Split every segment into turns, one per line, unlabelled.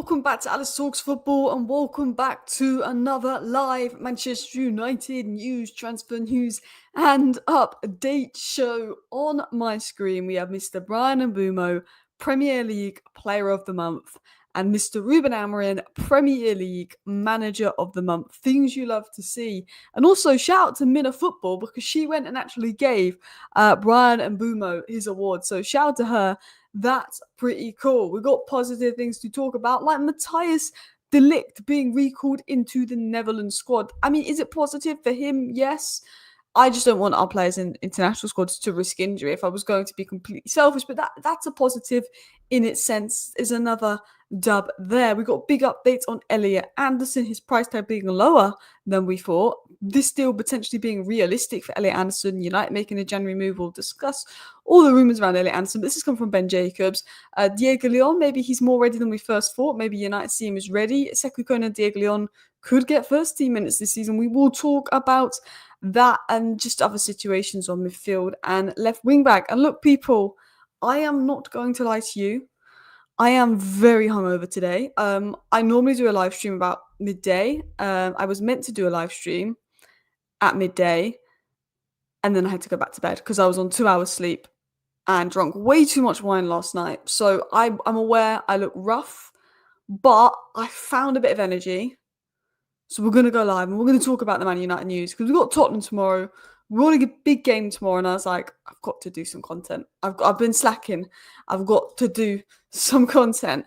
welcome back to Alice Talks Football and welcome back to another live Manchester United news, transfer news and update show. On my screen we have Mr. Brian Mbumo, Premier League Player of the Month, and Mr. Ruben Amorim, Premier League Manager of the Month. Things you love to see. And also shout out to Minna Football because she went and actually gave Brian Mbumo his award. So shout out to her. That's pretty cool. We've got positive things to talk about, like Matthias de Ligt being recalled into the Netherlands squad. I mean, is it positive for him? Yes. I just don't want our players in international squads to risk injury if I was going to be completely selfish, but that's a positive in its sense. Is another dub there. We got big updates on Elliot Anderson, his price tag being lower than we thought. This deal potentially being realistic for Elliot Anderson. United making a January move. We'll discuss all the rumours around Elliot Anderson. This has come from Ben Jacobs. Diego Leon, maybe he's more ready than we first thought. Maybe United see him as ready. Sekou Kone and Diego Leon could get first team minutes this season. We will talk about that and just other situations on midfield and left wing back. And look, people, I am not going to lie to you. I am very hungover today. I normally do a live stream about midday. I was meant to do a live stream at midday, and then I had to go back to bed because I was on 2 hours sleep and drunk way too much wine last night. So I'm aware I look rough, but I found a bit of energy. So we're going to go live and we're going to talk about the Man United news because we've got Tottenham tomorrow. We're got a big game tomorrow, and I was like, I've got to do some content. I've been slacking. I've got to do some content.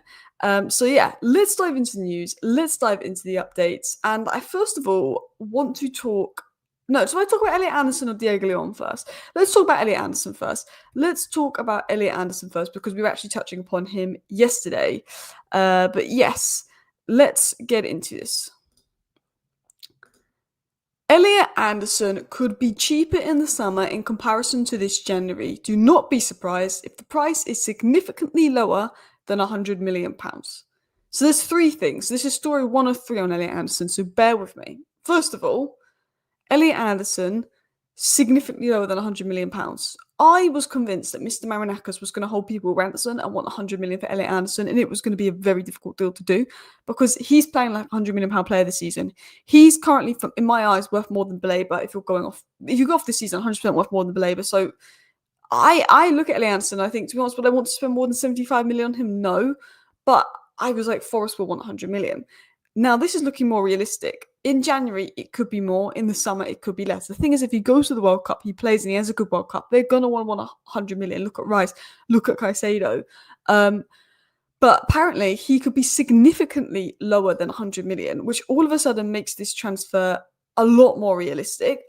So yeah, let's dive into the news. Let's dive into the updates. And I first of all want to talk. No, so I talk about Elliot Anderson or Diego Leon first. Let's talk about Elliot Anderson first. Let's talk about Elliot Anderson first because we were actually touching upon him yesterday. But yes, let's get into this. Elliot Anderson could be cheaper in the summer in comparison to this January. Do not be surprised if the price is significantly lower than £100 million. So there's three things. This is story 1 of 3 on Elliot Anderson, so bear with me. First of all, Elliot Anderson, significantly lower than £100 million. I was convinced that Mr. Marinakis was going to hold people ransom and want £100 million for Elliot Anderson, and it was going to be a very difficult deal to do because he's playing like £100 million player this season. He's currently, in my eyes, worth more than Belabor. If you go off this season, 100% worth more than Belabor. So I look at Elliot Anderson, I think, to be honest, would I want to spend more than 75 million on him? No. But I was like, Forest will want 100 million. Now, this is looking more realistic. In January, it could be more. In the summer, it could be less. The thing is, if he goes to the World Cup, he plays and he has a good World Cup, they're going to want 100 million. Look at Rice. Look at Caicedo. But apparently, he could be significantly lower than 100 million, which all of a sudden makes this transfer a lot more realistic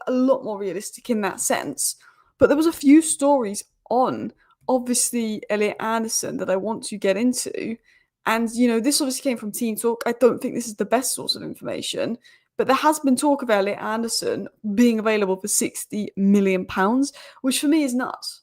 in that sense. But there was a few stories on, obviously, Elliot Anderson that I want to get into. And, you know, this obviously came from Team Talk. I don't think this is the best source of information, but there has been talk of Elliot Anderson being available for £60 million, which for me is nuts.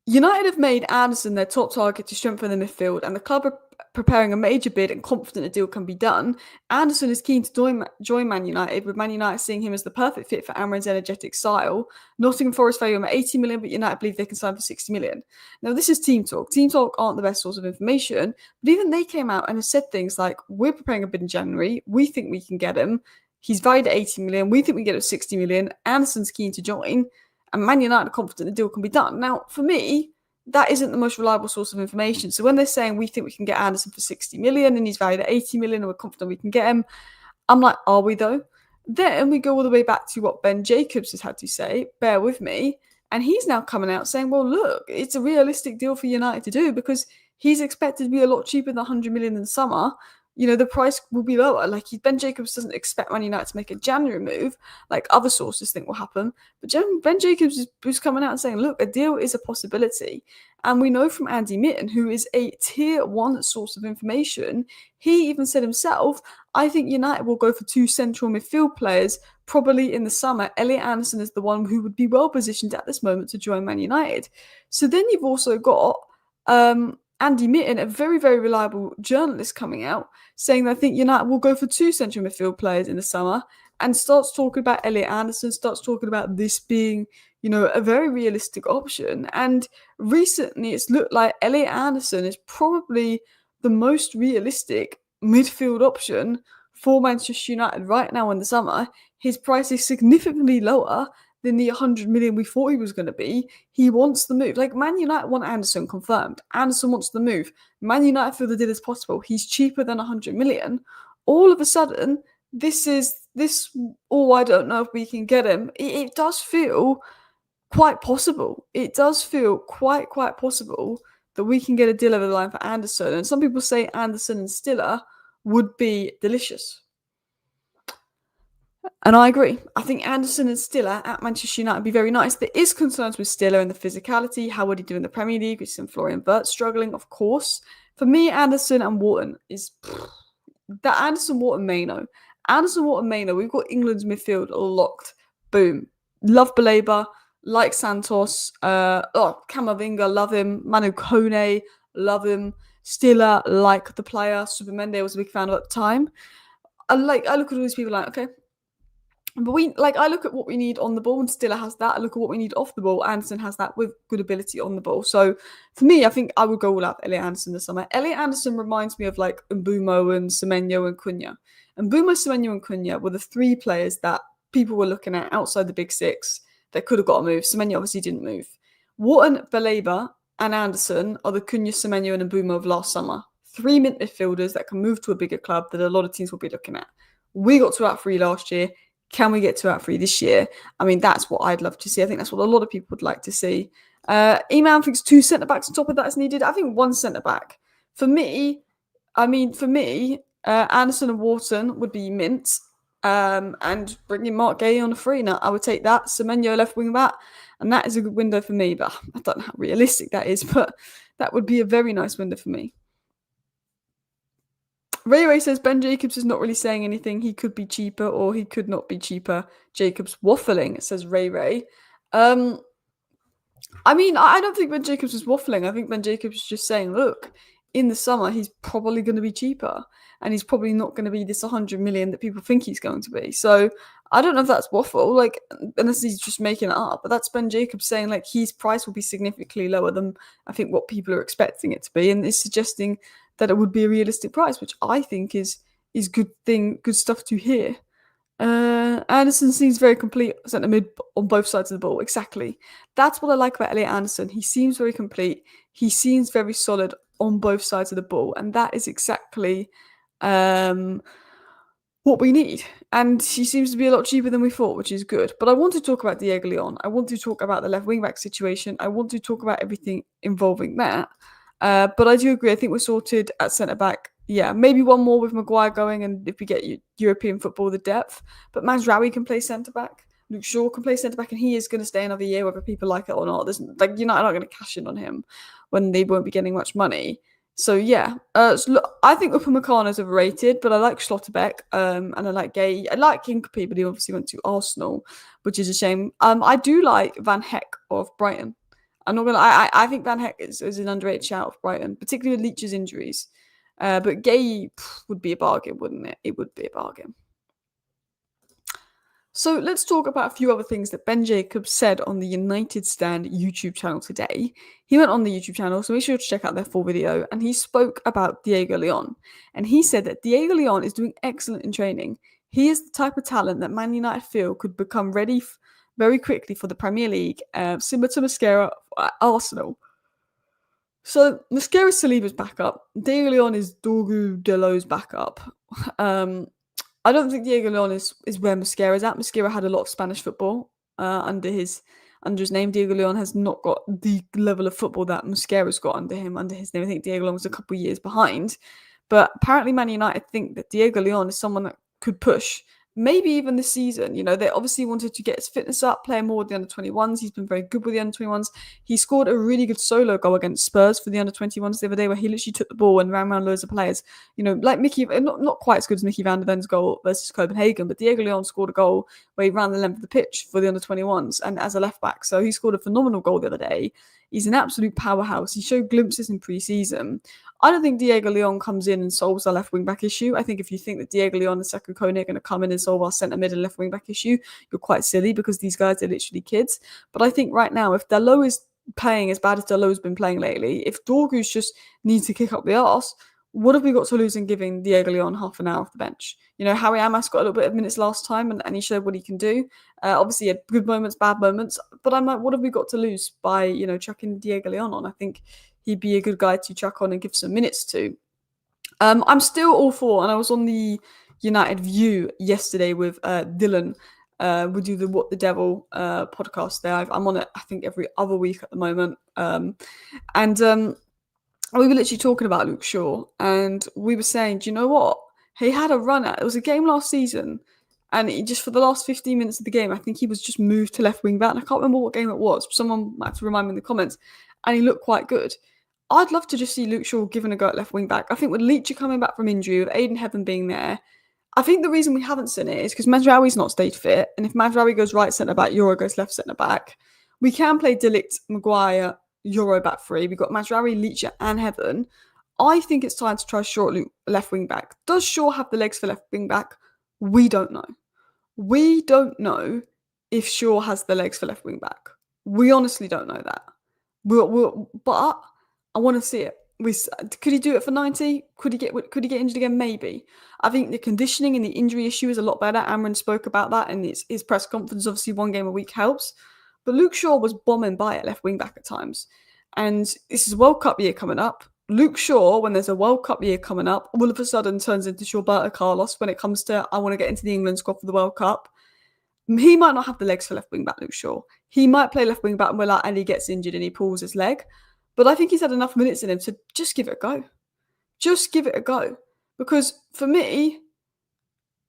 United have made Anderson their top target to strengthen the midfield, and the club are preparing a major bid and confident a deal can be done. Anderson is keen to join Man United, with Man United seeing him as the perfect fit for Amorim's energetic style. Nottingham Forest value him at 80 million, but United believe they can sign for 60 million. Now, this is Team Talk. Team Talk aren't the best source of information, but even they came out and have said things like, we're preparing a bid in January, we think we can get him, he's valued at 80 million, we think we can get him at 60 million, Anderson's keen to join, and Man United are confident the deal can be done. Now, for me, that isn't the most reliable source of information. So when they're saying we think we can get Anderson for 60 million and he's valued at 80 million and we're confident we can get him, I'm like, are we though? Then we go all the way back to what Ben Jacobs has had to say, bear with me, and he's now coming out saying, well, look, it's a realistic deal for United to do because he's expected to be a lot cheaper than 100 million in the summer. You know, the price will be lower. Like, Ben Jacobs doesn't expect Man United to make a January move, like other sources think will happen. But Ben Jacobs is coming out and saying, look, a deal is a possibility. And we know from Andy Mitten, who is a tier 1 source of information, he even said himself, I think United will go for 2 central midfield players, probably in the summer. Elliot Anderson is the one who would be well positioned at this moment to join Man United. So then you've also got Andy Mitten, a very, very reliable journalist, coming out saying that I think United will go for 2 central midfield players in the summer, and starts talking about Elliot Anderson, starts talking about this being, a very realistic option. And recently, it's looked like Elliot Anderson is probably the most realistic midfield option for Manchester United right now in the summer. His price is significantly lower than the 100 million we thought he was going to be. He wants the move. Like, Man United want Anderson confirmed. Anderson wants the move. Man United feel the deal is possible. He's cheaper than 100 million. All of a sudden, I don't know if we can get him. It does feel quite possible. It does feel quite possible that we can get a deal over the line for Anderson. And some people say Anderson and Stiller would be delicious. And I agree. I think Anderson and Stiller at Manchester United would be very nice. There is concerns with Stiller and the physicality. How would he do in the Premier League? We've seen Florian Wirtz struggling, of course. For me, Anderson and Wharton is that Anderson, Wharton, Maino. Anderson, Wharton, Maino. We've got England's midfield locked. Boom. Love Baleba. Like Santos. Camavinga, love him. Manu Kone, love him. Stiller, like the player. Supermende, I was a big fan of at the time. I look at all these people like, okay. But I look at what we need on the ball, and Stiller has that. I look at what we need off the ball. Anderson has that with good ability on the ball. So for me, I think I would go all out Elliot Anderson this summer. Elliot Anderson reminds me of like Mbeumo and Semenyo and Cunha. Mbeumo, Semenyo and Cunha were the three players that people were looking at outside the big six that could have got a move. Semenyo obviously didn't move. Wharton, Baleba, and Anderson are the Cunha, Semenyo, and Mbeumo of last summer. 3 midfielders that can move to a bigger club that a lot of teams will be looking at. We got 2 out of 3 last year. Can we get 2 out of 3 this year? I mean, that's what I'd love to see. I think that's what a lot of people would like to see. E-Man thinks 2 centre-backs on top of that is needed. I think 1 centre-back. For me, Anderson and Wharton would be mint. And bringing Mark Gay on a free. Now, I would take that. Semenyo left wing back. And that is a good window for me. But I don't know how realistic that is. But that would be a very nice window for me. Ray says Ben Jacobs is not really saying anything. He could be cheaper or he could not be cheaper. Jacobs waffling, says Ray. I mean, I don't think Ben Jacobs is waffling. I think Ben Jacobs is just saying, look, in the summer, he's probably going to be cheaper. And he's probably not going to be this 100 million that people think he's going to be. So I don't know if that's waffle, like, unless he's just making it up. But that's Ben Jacobs saying, like, his price will be significantly lower than I think what people are expecting it to be. And it's suggesting that it would be a realistic price, which I think is good stuff to hear. Anderson seems very complete centre mid on both sides of the ball. Exactly. That's what I like about Elliot Anderson. He seems very complete. He seems very solid on both sides of the ball. And that is exactly what we need. And he seems to be a lot cheaper than we thought, which is good. But I want to talk about Diego Leon. I want to talk about the left wing back situation. I want to talk about everything involving that. But I do agree. I think we're sorted at centre back. Yeah, maybe one more with Maguire going, and if we get European football, the depth. But Mazraoui can play centre back. Luke Shaw can play centre back, and he is going to stay another year, whether people like it or not. There's United are not going to cash in on him when they won't be getting much money. So yeah, I think Upamecano is overrated, but I like Schlotterbeck, and I like Gay. I like Hincapie, but he obviously went to Arsenal, which is a shame. I do like Van Heck of Brighton. I'm not gonna. I think Van Heck is an underrated shout of Brighton, particularly with Leach's injuries. But Gay would be a bargain, wouldn't it? It would be a bargain. So let's talk about a few other things that Ben Jacobs said on the United Stand YouTube channel today. He went on the YouTube channel, so make sure to check out their full video, and he spoke about Diego Leon. And he said that Diego Leon is doing excellent in training. He is the type of talent that Man United feel could become ready very quickly for the Premier League, similar to Mascara at Arsenal. So Mascara's Saliba's backup. Diego Leon is Dorgu Delo's backup. I don't think Diego Leon is where Mascara is at. Mascara had a lot of Spanish football under his name. Diego Leon has not got the level of football that Mascara's got under his name. I think Diego Leon was a couple of years behind. But apparently Man United think that Diego Leon is someone that could push, maybe even this season. You know, they obviously wanted to get his fitness up, play more with the under-21s. He's been very good with the under-21s. He scored a really good solo goal against Spurs for the under-21s the other day, where he literally took the ball and ran around loads of players. You know, like Mickey, not quite as good as Mickey van der Ven's goal versus Copenhagen, but Diego Leon scored a goal where he ran the length of the pitch for the under-21s and as a left-back. So he scored a phenomenal goal the other day. He's an absolute powerhouse. He showed glimpses in pre-season. I don't think Diego Leon comes in and solves our left wing back issue. I think if you think that Diego Leon and Sekou Kone are going to come in and solve our centre mid and left wing back issue, you're quite silly because these guys are literally kids. But I think right now, if Dalot is playing as bad as Dalot's been playing lately, if Dorgu's just needs to kick up the arse, what have we got to lose in giving Diego Leon half an hour off the bench? You know, Harry Amas got a little bit of minutes last time and he showed what he can do. Obviously, he had good moments, bad moments. But I'm like, what have we got to lose by, you know, chucking Diego Leon on? I think he'd be a good guy to chuck on and give some minutes to. I'm still all for, and I was on the United View yesterday with Dylan. We do the What the Devil podcast there. I'm on it, I think, every other week at the moment. And we were literally talking about Luke Shaw, and we were saying, do you know what? He had a run at, it was a game last season, and he just, for the last 15 minutes of the game, I think he was just moved to left wing back, and I can't remember what game it was. Someone might have to remind me in the comments, and he looked quite good. I'd love to just see Luke Shaw given a go at left wing back. I think with Leach coming back from injury, with Aiden Heaven being there, I think the reason we haven't seen it is because Mazraoui's not stayed fit, and if Mazraoui goes right centre back, Euro goes left centre back. We can play De Ligt, Maguire, Euro back three. We've got Mazraoui, Leach, and Heaven. I think it's time to try Shaw at left wing back. Does Shaw have the legs for left wing back? We don't know. We don't know if Shaw has the legs for left wing back. We honestly don't know that. But I want to see it. Could he do it for 90? Could he get injured again? Maybe. I think the conditioning and the injury issue is a lot better. Amran spoke about that in his press conference. Obviously, one game a week helps. But Luke Shaw was bombing by at left wing back at times. And this is World Cup year coming up. Luke Shaw, when there's a World Cup year coming up, all of a sudden turns into Shawberto Carlos when it comes to, I want to get into the England squad for the World Cup. He might not have the legs for left wing back, Luke Shaw. He might play left wing back and he gets injured and he pulls his leg. But I think he's had enough minutes in him to just give it a go. Just give it a go. Because for me,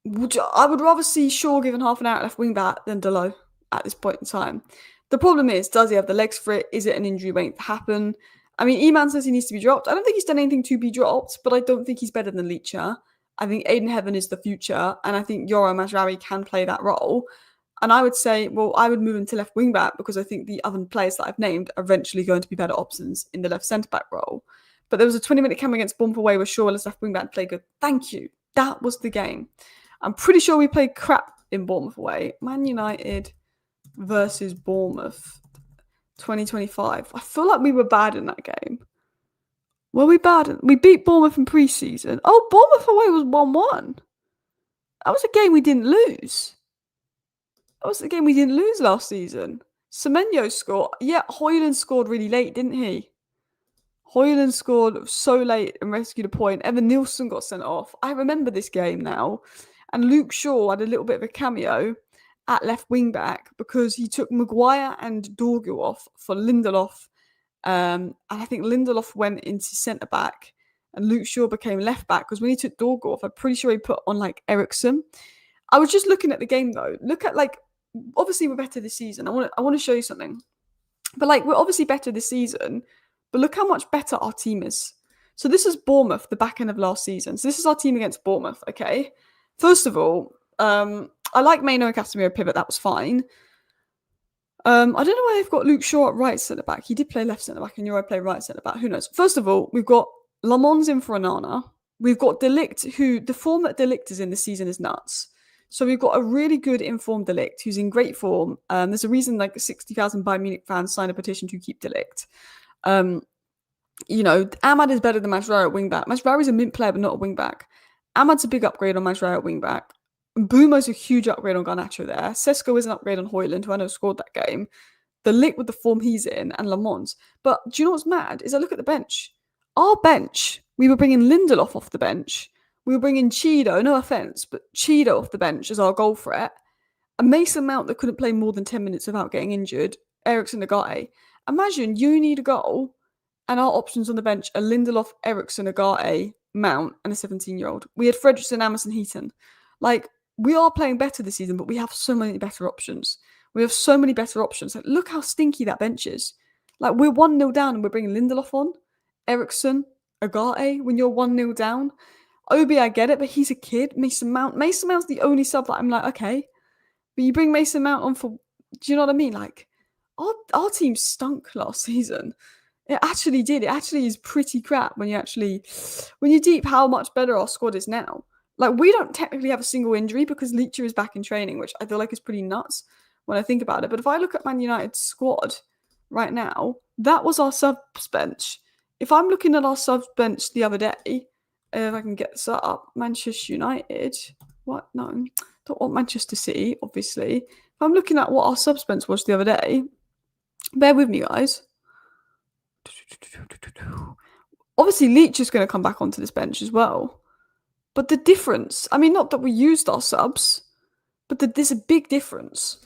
I would rather see Shaw given half an hour at left wing back than Dalot at this point in time. The problem is, does he have the legs for it? Is it an injury waiting to happen? I mean, Eman says he needs to be dropped. I don't think he's done anything to be dropped, but I don't think he's better than Leacher. I think Aiden Heaven is the future, and I think Yoro Mazraoui can play that role. And I would say, well, I would move him to left wing back because I think the other players that I've named are eventually going to be better options in the left centre back role. But there was a 20-minute camp against Bournemouth away where Shaw as left wing back played good. Thank you. That was the game. I'm pretty sure we played crap in Bournemouth away. Man United versus Bournemouth 2025. I feel like we were bad in that game. Were we bad? We beat Bournemouth in pre-season. Oh, Bournemouth away was 1-1. That was a game we didn't lose. That was the game we didn't lose last season. Semenyo scored. Yeah, Højlund scored really late, didn't he? Højlund scored so late and rescued a point. Evan Nielsen got sent off. I remember this game now. And Luke Shaw had a little bit of a cameo at left wing back because he took Maguire and Dorgu off for Lindelof. And I think Lindelof went into centre back and Luke Shaw became left back because when he took Dorgu off, I'm pretty sure he put on like Ericsson. I was just looking at the game though. Look at like, obviously we're better this season. I want to show you something. But like, we're obviously better this season, but look how much better our team is. So this is Bournemouth, the back end of last season. So this is our team against Bournemouth, okay? First of all, I like Maino and Casemiro pivot. That was fine. I don't know why they've got Luke Shaw at right centre back. He did play left centre back, and Euro play right centre back. Who knows? First of all, we've got Lamons in for Onana. We've got De Ligt, who the form that De Ligt is in this season is nuts. So we've got a really good informed De Ligt who's in great form. There's a reason like 60,000 Bayern Munich fans signed a petition to keep De Ligt. You know, Ahmad is better than Mazraoui at wing back. Mazraoui is a mint player, but not a wing back. Ahmad's a big upgrade on Mazraoui at wing back. Bumo's a huge upgrade on Garnacho there. Sesko is an upgrade on Højlund, who I know scored that game. The Ligt with the form he's in, and Lamont. But do you know what's mad? Is I look at the bench. Our bench, we were bringing Lindelof off the bench. We were bringing Cheeto, no offence, but Cheeto off the bench as our goal threat. A Mason Mount that couldn't play more than 10 minutes without getting injured. Ericsson Agate. Imagine you need a goal, and our options on the bench are Lindelof, Ericsson, Agate, Mount, and a 17-year-old. We had Fredrickson, Amundsen, Heaton. Like, we are playing better this season, but we have so many better options. We have so many better options. Like, look how stinky that bench is. Like, we're 1-0 down and we're bringing Lindelof on. Ericsson, Agate, when you're 1-0 down. Obi, I get it, but he's a kid. Mason Mount's the only sub that I'm like, okay. But you bring Mason Mount on for, do you know what I mean? Like, our team stunk last season. It actually did. It actually is pretty crap when you deep how much better our squad is now. Like, we don't technically have a single injury because Leacher is back in training, which I feel like is pretty nuts when I think about it. But if I look at Man United's squad right now, that was our subs bench. If I'm looking at our subs bench the other day, if I can get this up, Manchester United. What? No, don't want Manchester City, obviously. If I'm looking at what our subs bench was the other day, bear with me, guys. Obviously, Leach is going to come back onto this bench as well. But the difference, I mean, not that we used our subs, but there's a big difference.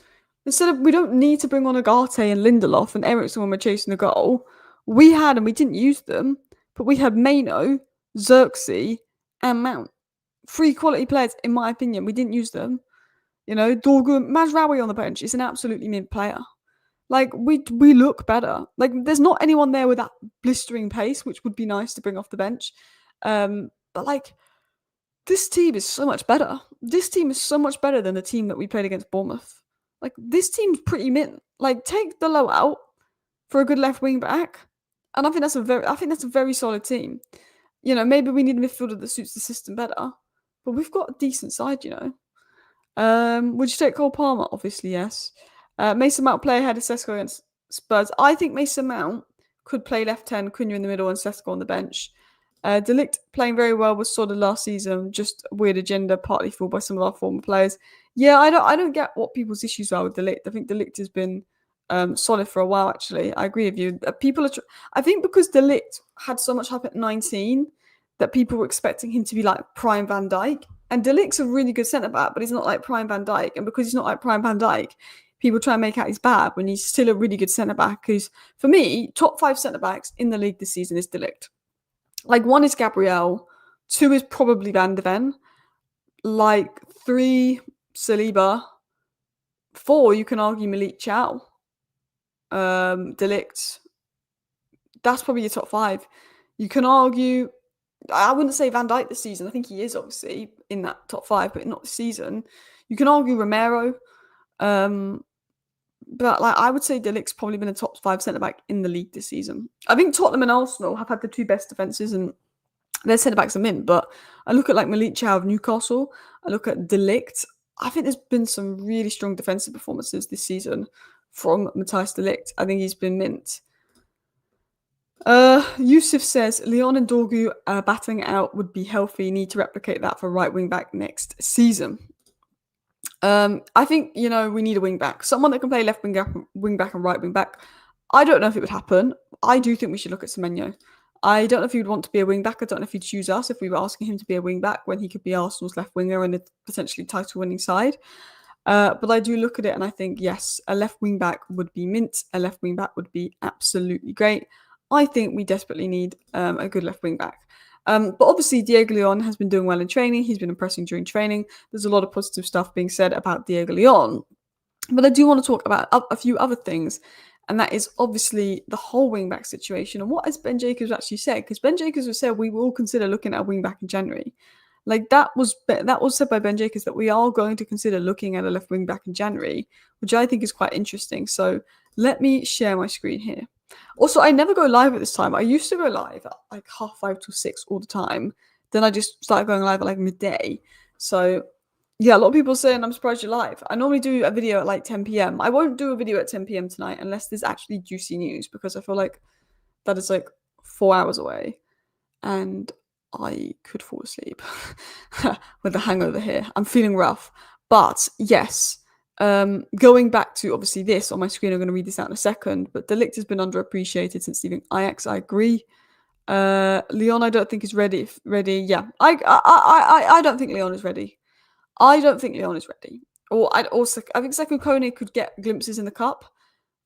We don't need to bring on Agate and Lindelof and Ericsson when we're chasing the goal. We had, and we didn't use them, but we had Maino, Xerxes, and Mount. 3 quality players, in my opinion. We didn't use them. You know, Dorgu, Mazraoui on the bench is an absolutely mint player. Like, we look better. Like, there's not anyone there with that blistering pace, which would be nice to bring off the bench. But, like, this team is so much better. This team is so much better than the team that we played against Bournemouth. Like, this team's pretty mint. Like, take the low out for a good left wing back, and I think that's a very solid team. You know, maybe we need a midfielder that suits the system better, but we've got a decent side, you know. Would you take Cole Palmer? Obviously, yes. Mason Mount play ahead of Sesko against Spurs. I think Mason Mount could play left 10, Cunha in the middle, and Sesko on the bench. De Ligt playing very well was sort of last season, just a weird agenda, partly fueled by some of our former players. Yeah, I don't get what people's issues are with De Ligt. I think De Ligt has been solid for a while, actually. I agree with you. I think because De Ligt had so much hype at 19 that people were expecting him to be like prime Van Dijk. And De Ligt's a really good centre-back, but he's not like prime Van Dijk. And because he's not like prime Van Dijk, people try and make out he's bad when he's still a really good centre-back. Who's, for me, top 5 centre-backs in the league this season is De Ligt. Like, 1 is Gabriel, 2 is probably Van de Ven, like 3, Saliba, 4, you can argue Malik Chow, De Ligt. That's probably your top 5. You can argue, I wouldn't say Van Dijk this season. I think he is obviously in that top 5, but not this season. You can argue Romero, but like I would say De Ligt's probably been a top 5 centre-back in the league this season. I think Tottenham and Arsenal have had the 2 best defences and their centre-backs are mint, but I look at like Malik Chow of Newcastle, I look at De Ligt. I think there's been some really strong defensive performances this season from Matthijs De Ligt. I think he's been mint. Yusuf says, Leon and Dorgu battling out would be healthy. Need to replicate that for right wing back next season. I think, you know, we need a wing back. Someone that can play left wing back and right wing back. I don't know if it would happen. I do think we should look at Semenyo. I don't know if he would want to be a wing back. I don't know if he'd choose us if we were asking him to be a wing back when he could be Arsenal's left winger in a potentially title winning side. But I do look at it and I think, yes, a left wing back would be mint. A left wing back would be absolutely great. I think we desperately need a good left wing back. But obviously, Diego Leon has been doing well in training. He's been impressing during training. There's a lot of positive stuff being said about Diego Leon. But I do want to talk about a few other things. And that is obviously the whole wing-back situation. And what has Ben Jacobs actually said? Because Ben Jacobs has said we will consider looking at a wing-back in January. Like, that was said by Ben Jacobs, that we are going to consider looking at a left wing-back in January, which I think is quite interesting. So let me share my screen here. Also, I never go live at this time. I used to go live at like 5:30 till 6 all the time. Then I just started going live at like midday. So yeah, a lot of people are saying I'm surprised you're live. I normally do a video at like 10 p.m. I won't do a video at 10 p.m. tonight unless there's actually juicy news, because I feel like that is like 4 hours away and I could fall asleep with a hangover here. I'm feeling rough. But yes, going back to obviously this on my screen, I'm going to read this out in a second, but De Ligt has been underappreciated since leaving Ajax. I agree. Leon, I don't think is ready. Yeah, I don't think Leon is ready. I don't think Leon is ready. I think Sekou Kone could get glimpses in the cup.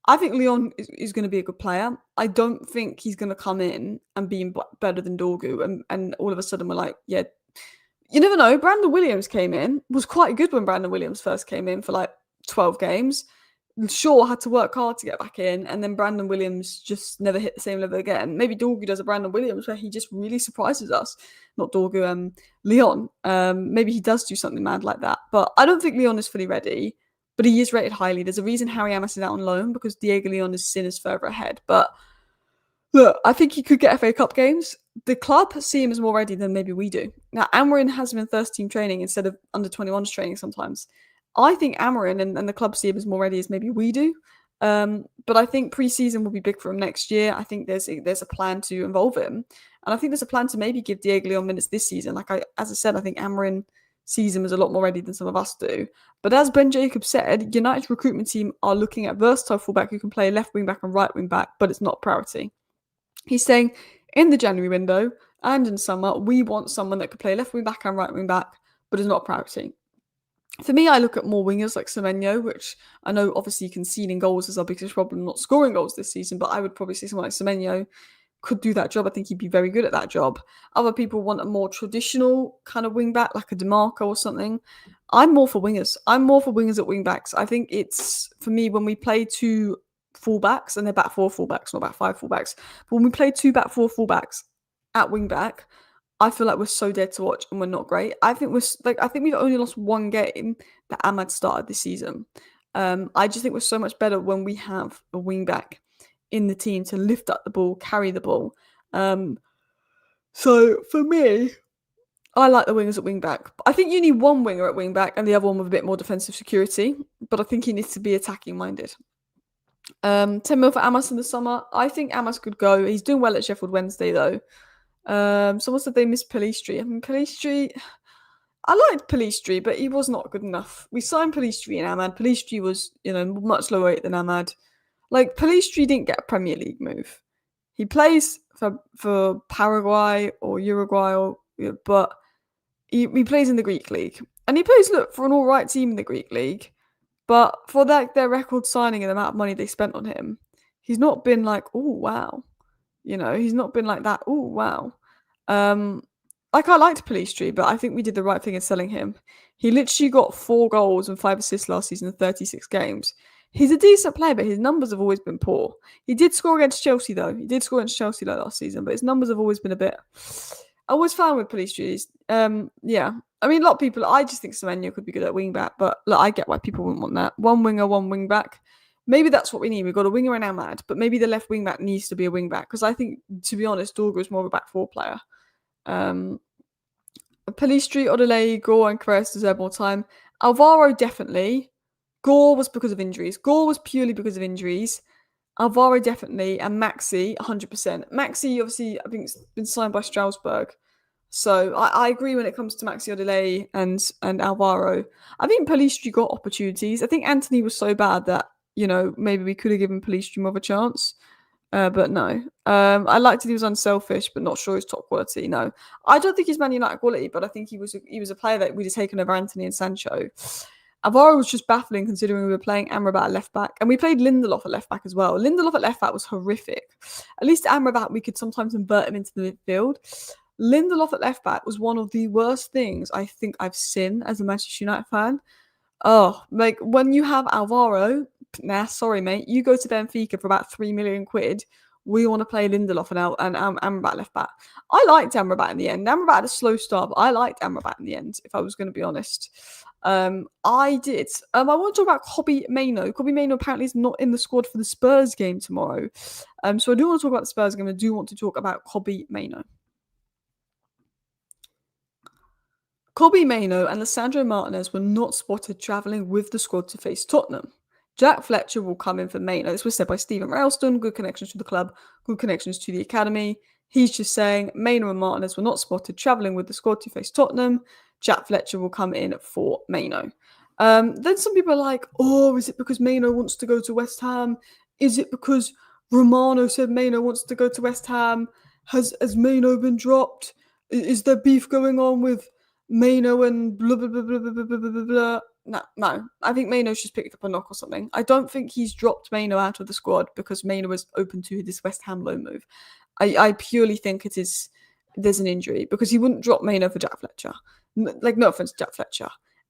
I think Leon is going to be a good player. I don't think he's going to come in and be better than Dorgu. And all of a sudden we're like, yeah, you never know. Brandon Williams came in, was quite good when Brandon Williams first came in for like 12 games. Shaw had to work hard to get back in, and then Brandon Williams just never hit the same level again. Maybe Dorgu does a Brandon Williams where he just really surprises us. Not Dorgu, Leon. Maybe he does do something mad like that. But I don't think Leon is fully ready. but he is rated highly. There's a reason Harry Amos is out on loan because Diego Leon's sin is further ahead. But look, I think he could get FA Cup games. The club see him as more ready than maybe we do. Now, Amarin has him in first team training instead of under 21s training sometimes. I think Amarin and the club see him as more ready as maybe we do. But I think pre-season will be big for him next year. I think there's a plan to involve him. And I think there's a plan to maybe give Diego Leon minutes this season. As I said, I think Amarin sees him as a lot more ready than some of us do. But as Ben Jacobs said, United's recruitment team are looking at versatile fullback who can play left wing back and right wing back, but it's not a priority. He's saying in the January window and in summer, we want someone that could play left wing back and right wing back, but is not a priority. For me, I look at more wingers like Semenyo, which I know obviously conceding goals is our biggest problem, not scoring goals this season, but I would probably say someone like Semenyo could do that job. I think he'd be very good at that job. Other people want a more traditional kind of wing back, like a DeMarco or something. I'm more for wingers. I'm more for wingers at wing backs. I think it's, for me, when we play two fullbacks, and they're back four fullbacks, not back five fullbacks, but when we play two back four fullbacks at wing back, I feel like we're so dead to watch and we're not great. I think we've only lost one game that Ahmad started this season. I just think we're so much better when we have a wing back in the team to lift up the ball, carry the ball. So for me, I like the wingers at wing back. I think you need one winger at wing back and the other one with a bit more defensive security, but I think he needs to be attacking minded. 10 mil for Amos in the summer. I think Amos could go. He's doing well at Sheffield Wednesday though. Someone said they missed Pelistri. I mean, Pelistri, I liked Pelistri, but he was not good enough. We signed Pelistri and Ahmad. Pelistri was, much lower rate than Ahmad. Like, Pelistri didn't get a Premier League move. He plays for Paraguay or Uruguay, but he plays in the Greek league. And he plays, for an alright team in the Greek league. But for their record signing and the amount of money they spent on him, he's not been like, oh, wow. He's not been like that. Oh, wow. I liked Pelistri, but I think we did the right thing in selling him. He literally got 4 goals and 5 assists last season in 36 games. He's a decent player, but his numbers have always been poor. He did score against Chelsea, though. He did score against Chelsea last season, but his numbers have always been a bit... I was fine with Pelistri. Yeah. I mean, a lot of people... I just think Semenyo could be good at wing back, but look, I get why people wouldn't want that. One winger, one wing back. Maybe that's what we need. We've got a winger and Ahmad, but maybe the left wing back needs to be a wing back because I think, to be honest, Dorgo is more of a back four player. Pelistri, Odelay, Gore, and Carreras deserve more time. Alvaro definitely. Gore was because of injuries. Gore was purely because of injuries. Alvaro definitely, and Maxi 100%. Maxi obviously I think it's been signed by Strasbourg. So I agree when it comes to Maxi Odelay and Alvaro. I think Pelistri got opportunities. I think Anthony was so bad that, maybe we could have given Pelistri more of a chance. But no. I liked that he was unselfish, but not sure he's top quality. No. I don't think he's Man United quality, but I think he was a player that we'd have taken over Anthony and Sancho. Alvaro was just baffling considering we were playing Amrabat at left back. And we played Lindelof at left back as well. Lindelof at left back was horrific. At least Amrabat, we could sometimes invert him into the midfield. Lindelof at left back was one of the worst things I think I've seen as a Manchester United fan. Oh, like when you have Alvaro, sorry mate, you go to Benfica for about 3 million quid. We want to play Lindelof and Amrabat left back. I liked Amrabat in the end. Amrabat had a slow start, but I liked Amrabat in the end, if I was going to be honest. I did. I want to talk about Kobbie Mainoo. Kobbie Mainoo apparently is not in the squad for the Spurs game tomorrow. So I do want to talk about the Spurs game. I do want to talk about Kobbie Mainoo. Kobbie Mainoo and Lisandro Martinez were not spotted travelling with the squad to face Tottenham. Jack Fletcher will come in for Mainoo. This was said by Stephen Ralston. Good connections to the club, good connections to the academy. He's just saying Mainoo and Martinez were not spotted travelling with the squad to face Tottenham. Jack Fletcher will come in for Mainoo. Then some people are like, oh, is it because Mainoo wants to go to West Ham? Is it because Romano said Mainoo wants to go to West Ham? Has Mainoo been dropped? Is there beef going on with Mainoo and blah, blah, blah, blah, blah, blah, blah, blah? No. I think Mainoo's just picked up a knock or something. I don't think he's dropped Mainoo out of the squad because Mainoo is open to this West Ham loan move. I purely think there's an injury because he wouldn't drop Mainoo for Jack Fletcher. No offense to Jack Fletcher.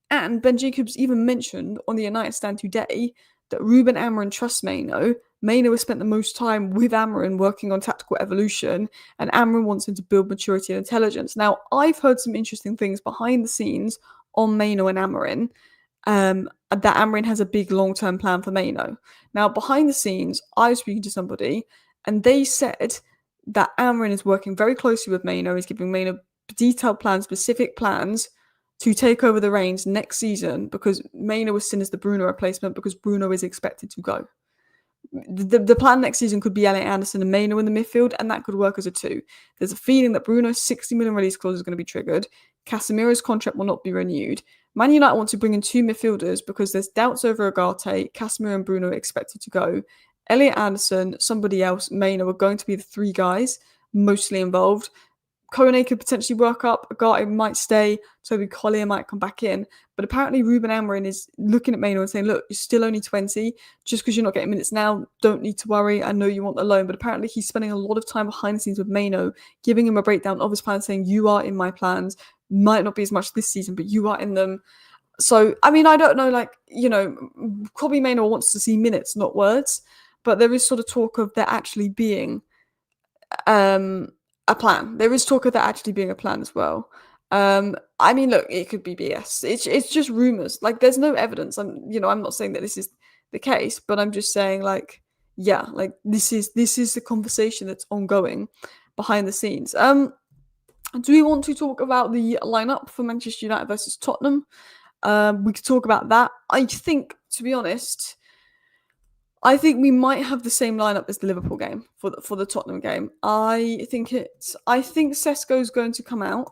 And Ben Jacobs even mentioned on the United stand today that Ruben Amorim trusts Mainoo. Mainoo has spent the most time with Amorim working on tactical evolution, and Amorim wants him to build maturity and intelligence. Now, I've heard some interesting things behind the scenes on Mainoo and Amorim. that Amarin has a big long-term plan for Maino. Now, behind the scenes, I was speaking to somebody, and they said that Amarin is working very closely with Maino. He's giving Maino detailed plans, specific plans to take over the reins next season because Maino was seen as the Bruno replacement because Bruno is expected to go. The plan next season could be Elliot Anderson and Maino in the midfield, and that could work as a two. There's a feeling that Bruno's 60 million release clause is going to be triggered. Casemiro's contract will not be renewed. Man United want to bring in two midfielders because there's doubts over Agate. Casemiro and Bruno are expected to go. Elliot Anderson, somebody else, Maino are going to be the three guys mostly involved. Kone could potentially work up. Agate might stay. Toby Collier might come back in. But apparently Ruben Amorim is looking at Maino and saying, look, you're still only 20. Just because you're not getting minutes now, don't need to worry. I know you want the loan. But apparently he's spending a lot of time behind the scenes with Maino, giving him a breakdown of his plans, saying, you are in my plans. Might not be as much this season, but you are in them. So, I mean, I don't know, like, you know, probably Maino wants to see minutes, not words. But there is sort of talk of there actually being a plan. There is talk of that actually being a plan as well. I mean, look, it could be BS. It's just rumors. Like, there's no evidence. I'm not saying that this is the case, but I'm just saying, like, yeah, like this is the conversation that's ongoing behind the scenes. Do we want to talk about the lineup for Manchester United versus Tottenham? We could talk about that. I think, to be honest, I think we might have the same lineup as the Liverpool game for the Tottenham game. I think Sesko's going to come out.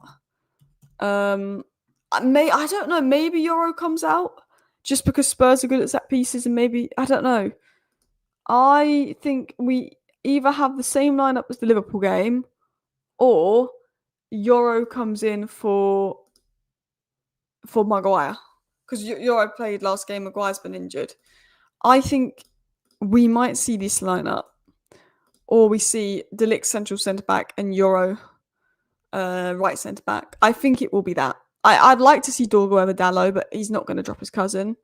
I don't know. Maybe Euro comes out just because Spurs are good at set pieces, and maybe I don't know. I think we either have the same lineup as the Liverpool game, or Euro comes in for Maguire because Euro played last game. Maguire's been injured. I think we might see this lineup, or we see De Ligt central centre back and Euro right centre back. I think it will be that. I'd like to see Dorgo over Dallo, but he's not going to drop his cousin.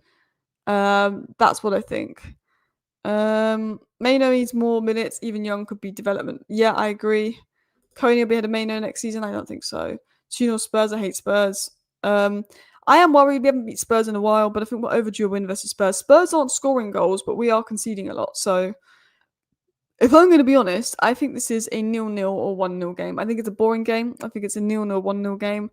That's what I think. Maino needs more minutes. Even Young could be development. Yeah, I agree. Coney will be ahead of Maino next season. I don't think so. Tuno Spurs. I hate Spurs. I am worried we haven't beat Spurs in a while, but I think we're overdue a win versus Spurs. Spurs aren't scoring goals, but we are conceding a lot. So, if I'm going to be honest, I think this is a 0-0 or 1-0 game. I think it's a boring game. I think it's a 0-0, 1-0 game.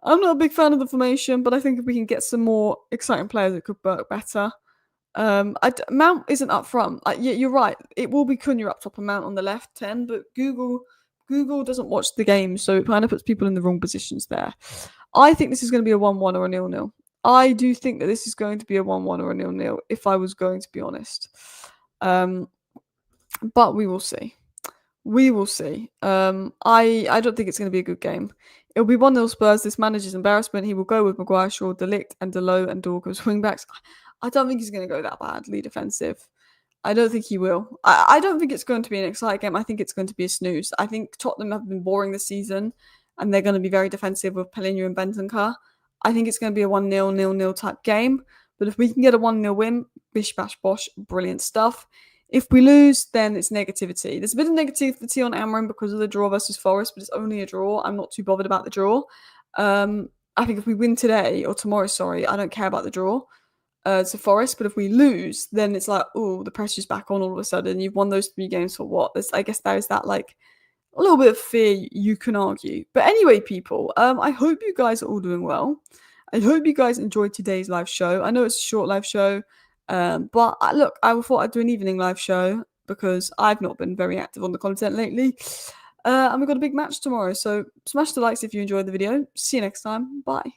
I'm not a big fan of the formation, but I think if we can get some more exciting players, it could work better. Mount isn't up front. Yeah, you're right. It will be Cunha up top and Mount on the left 10, but Google doesn't watch the game, so it kind of puts people in the wrong positions there. I think this is going to be a 1-1 or a 0-0. I do think that this is going to be a 1-1 or a 0-0, if I was going to be honest. But we will see. We will see. I don't think it's going to be a good game. It'll be 1-0 Spurs. This manager's embarrassment. He will go with Maguire, Shaw, De Ligt, and Delo and Dorgo as wingbacks. I don't think he's going to go that badly defensive. I don't think he will. I don't think it's going to be an exciting game. I think it's going to be a snooze. I think Tottenham have been boring this season, and they're going to be very defensive with Pellegrini and Bentancur. I think it's going to be a 1-0, 0-0 type game. But if we can get a 1-0 win, bish, bash, bosh, brilliant stuff. If we lose, then it's negativity. There's a bit of negativity on Amorim because of the draw versus Forest, but it's only a draw. I'm not too bothered about the draw. I think if we win today, or tomorrow, sorry, I don't care about the draw. To Forest, but if we lose, then it's like, oh, the pressure's back on all of a sudden. You've won those 3 games for what? I guess there is that, like, a little bit of fear you can argue. But anyway, people, I hope you guys are all doing well. I hope you guys enjoyed today's live show. I know it's a short live show, but look, I thought I'd do an evening live show because I've not been very active on the content lately. And we've got a big match tomorrow, so smash the likes if you enjoyed the video. See you next time. Bye.